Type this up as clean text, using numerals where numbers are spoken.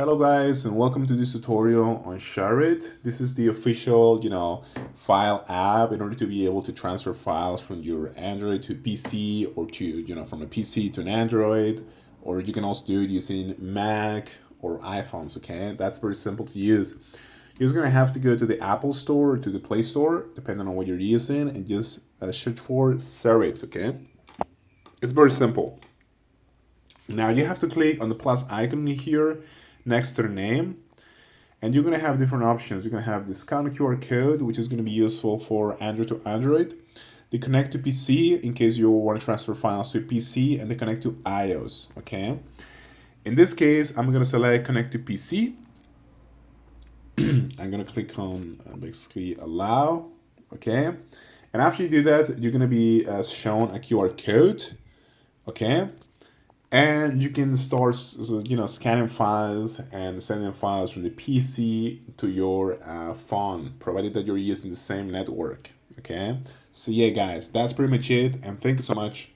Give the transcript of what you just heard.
Hello guys and welcome to this tutorial on SHAREit. This is the official, file app in order to be able to transfer files from your Android to PC or to, from a PC to an Android, or you can also do it using Mac or iPhones, okay? That's very simple to use. You're just gonna have to go to the Apple Store or to the Play Store, depending on what you're using, and just search for SHAREit, okay? It's very simple. Now you have to click on the plus icon here next to the name, and you're going to have different options. You're going to have the scan QR code, which is going to be useful for Android to Android, the connect to PC in case you want to transfer files to PC, and the connect to iOS, okay? In this case, I'm going to select connect to PC. I'm going to click on basically allow, okay? And after you do that, you're going to be shown a QR code, okay? And you can start, scanning files and sending files from the PC to your phone, provided that you're using the same network. Okay. So yeah, guys, that's pretty much it. And thank you so much.